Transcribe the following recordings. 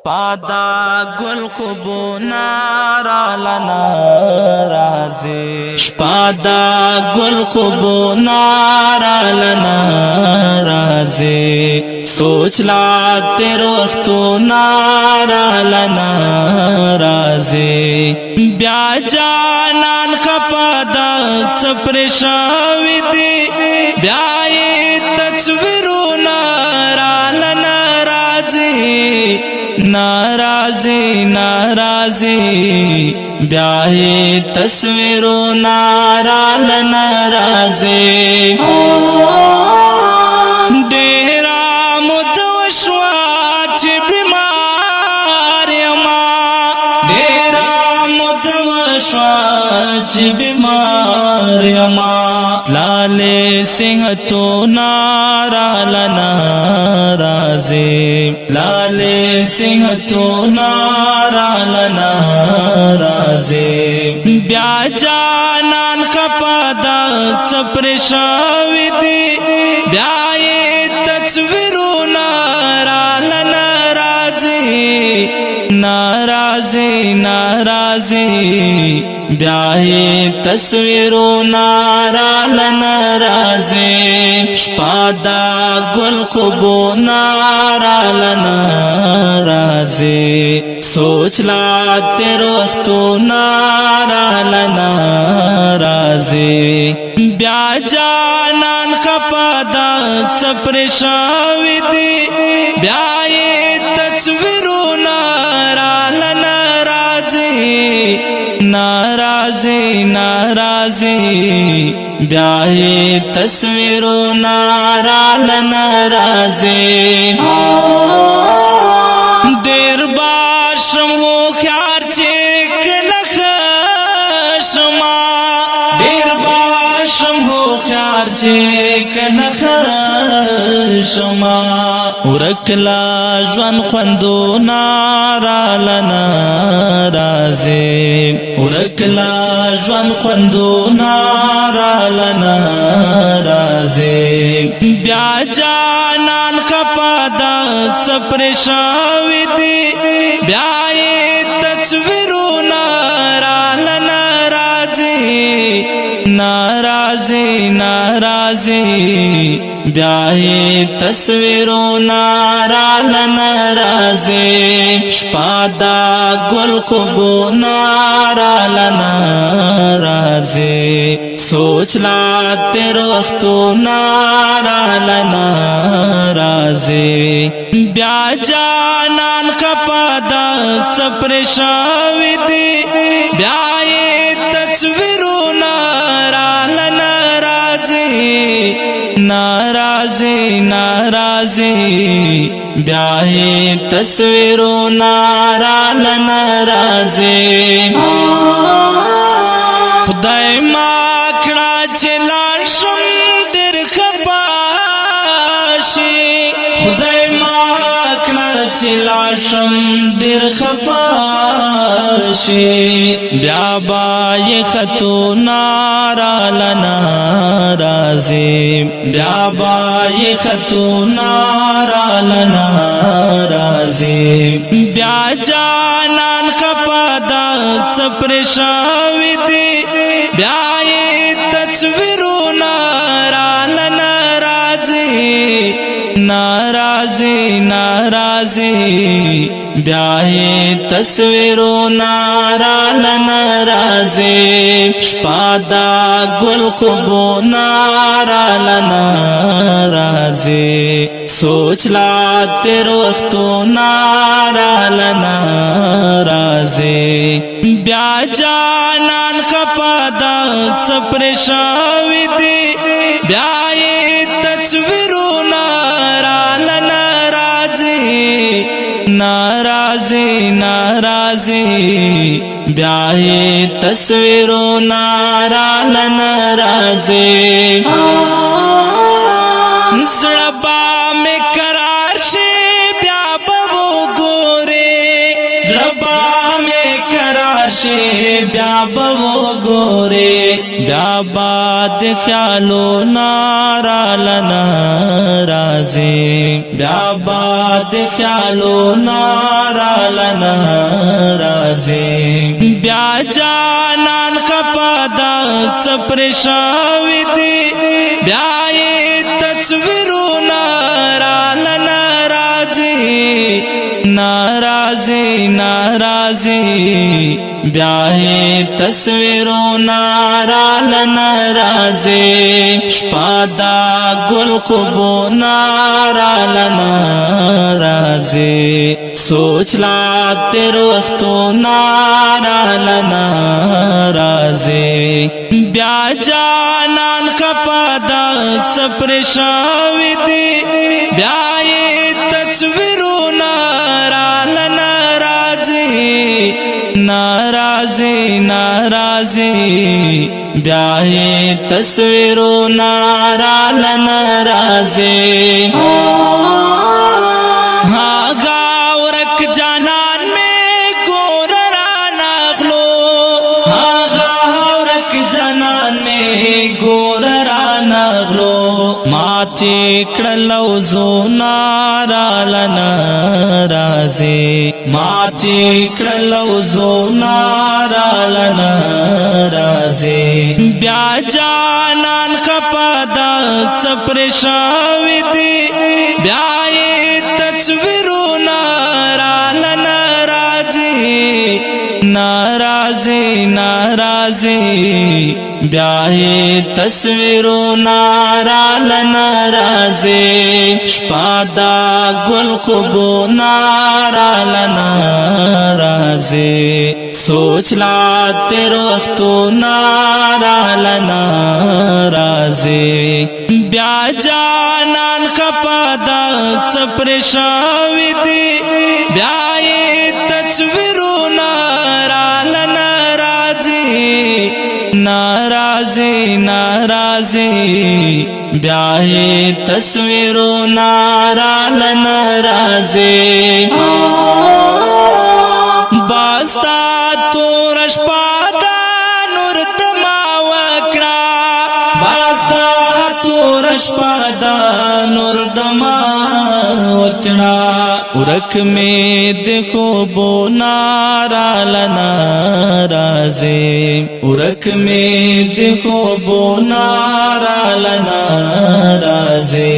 شپادا گل خوبونا را لنا رازی شپادا گل خوبونا را لنا رازی سوچ لا تیر وختونا را لنا رازی بیا جانان خپادا سپریشاوی دی بیا تصویرونا را لنا رازی ناراضی ناراضی بیاہی تصویرو نارال ناراضی ڈیرا مدوشوا چی بیمار یما ڈیرا مدوشوا چی بیمار یما لالے سنگھ تو نارال ناراضی لالے سنگھ تو نارال ناراضی بیا جانان خپادا سپریشاوی دی بیا تصویرو نارال ناراضی ناراضی ناراضی بیا تصویرو نارال ناراضی شپادا گل خوبو نارال ناراضی سوچ لا تیر وختو نارال ناراضی بیا جانان خپادا سپریشاوی دی بیا تصویرو نارال ناراضی ناراضی ناراضی بیا تصویرو نارال ناراضی دیر باشم ہو خیار چیک لخشما دیر باشم ہو خیار چیک لخشما ورکلا جوان خوندو نارال ناراضی ورکلا جوان خوندو نارال ناراضی بیا جانان خپادا سپریشاوی دی بیا تصویرو نارال ناراضی ناراضی ناراضی بیا تصویرو نارال ناراضی شپادا گل خوبو نارال ناراضی سوچ لا تیر وختو نارال ناراضی بیا جانان خپادا سپریشاوی دی بیا تصویرو نارال ناراضی ناراضی ناراضی بیا تصویرو نارال ناراضی خدای ما کړه چې لاړ شم ډېر خفا شي خدای ما کړه چې لاړ شم ډېر خفا شي بیا به یې خطو نارال ناراضي بیا به یې خطو نارال ناراضي بیا جانان خفا دا سپریشاوی دی بیا تصویرو نارال ناراضی ناراضی ناراضی بیا تصویرو نارال ناراضی شپادا گل خوبو نارال ناراضی سوچ لا تیر وختو نارال ناراضی بیا جانان خپادا سپریشاوی دی بیا تصویرو نارال ناراضی ناراضی ناراضی بیا تصویرو نارال ناراضی زړبا میں قرار شي بیا به وګورې زړبا میں قرار شي بیا به وګورې بیا به د خیالو نارال ناراضي بیا باد خیالو نارالنا رازی بیا جانان خپادا سپرشاوی دی بیا تصویرو نارالنا رازی ناراضی ناراضی بیا تصویرو نارال ناراضی شپادا گل خوبو نارال ناراضی سوچ لا تیر وختو نارال ناراضی بیا جانان کپادا سپرشاوی دی بیا تصویرو ناراضی ناراضی بیا تصویرو نارال ناراضی ہاں گاورک جانان میں گور رانا غلو ہاں گاورک جانان میں گور رانا غلو ماتی کڑلو زو نارال ناراضی ماتی کڑلو زو نارال ناراضی بیا جانان خپادا سپرشاوی دی بیا تصویرو نارال ناراضی ناراضی ناراضی بیا تصویرو نارال ناراضی شپادا گل خوبو نارال ناراضی سوچ لا تیر وختو نارال ناراضی بیا جانان خپادا سپرشاوی دی بیا تصویرو نارال ناراضی ناراضی ناراضی بیا تصویرو نارال ناراضی باستا تورش پادا نور دما وکڑا باستا تورش پادا نور دما وکڑا ورک میں دیکھو بو نارال ناراضی ورک میں دیکھو بو نارال ناراضی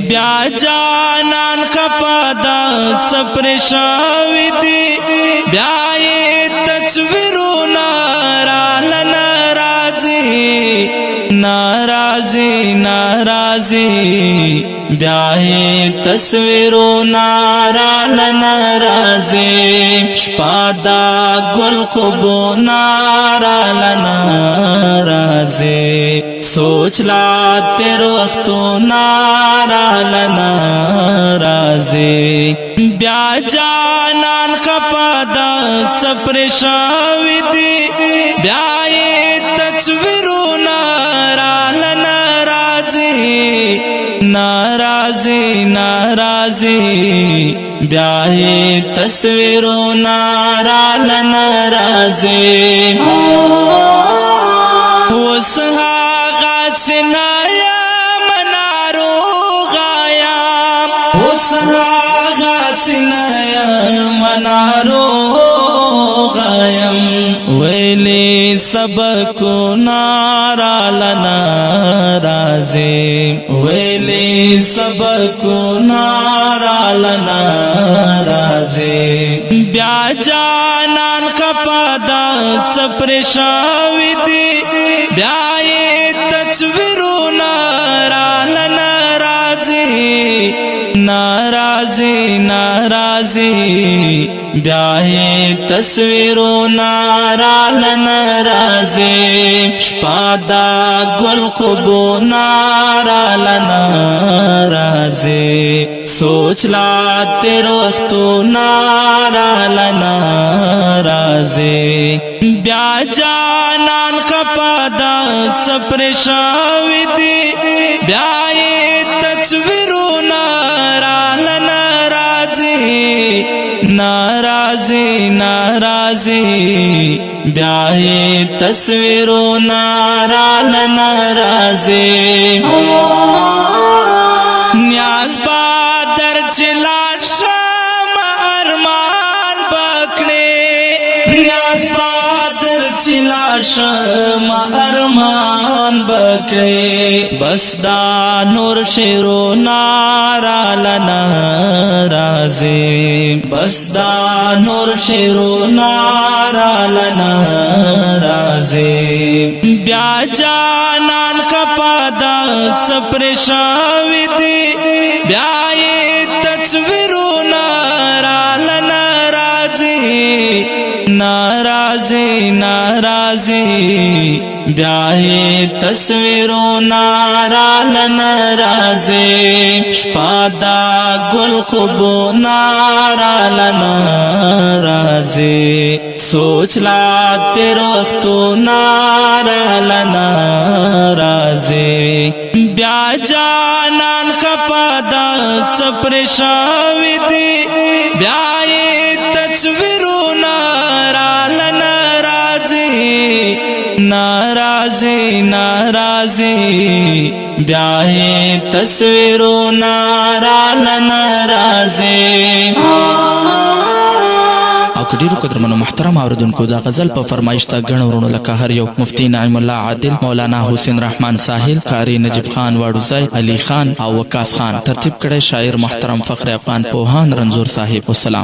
بیا جانان خپادا سپرشاوی دی بیا تصویرو نارال ناراضی ناراضی ناراضی بیا تصویرو نارال ناراضی شپادا گل خوبو نارال ناراضی سوچ لا تیر وختو نارال ناراضی بیا جانان خپادا سپرشاوی دی بیا تصویرو نارال ناراضی ناراضی ناراضی بیا تصویرو نارال ناراضی اس هاغا سنایا منارو غایا اس هاغا سنایا منارو غایم ویلی سبکو نارال ناراضی ویلی سبکو نارال ناراضی بیا جانان خپادا سپرشاوی دی بیا تصویرو نارال ناراضی ناراضی ناراضی بیا تصویرو نارال ناراضی شپادا گل خوبو نارال ناراضی سوچ لا تیر وختو نارال ناراضی بیا جانان خپادا سپرشاوی دی بیا تصویرو نارال ناراضی ناراضی ناراضی بیا تصویرو نارال ناراضی نیاز باد لاشم ارمان بکړي بس دا نور شیرو نارا لنا رازي بس دا نور شیرو نارا لنا رازي بیا جانان خپا دا سپریشاوی دی بیا تصویرو نارا لنا رازي ناراضی ناراضی بیاہی تصویرو نارال ناراضی شپادا گل خوبو نارال ناراضی سوچ لا تیرو اختو نارال ناراضی بیا جانان خپادا سپریشاوی دی بیاہی تصویرو ناراضی ناراضی بیاہی تصویرو نارال ناراضی او که ډیرو قدرمنو محترم اوریدونکو دا غزل په فرمایش ته ګڼ ورونو لکه هر یو مفتی نعیم الله عادل مولانا حسین رحمان ساحل قاری نجیب خان واډوزی علی خان او وقاص خان ترتیب کړی شاعر محترم فخر افغان پوهان رنځور صاحب. والسلام.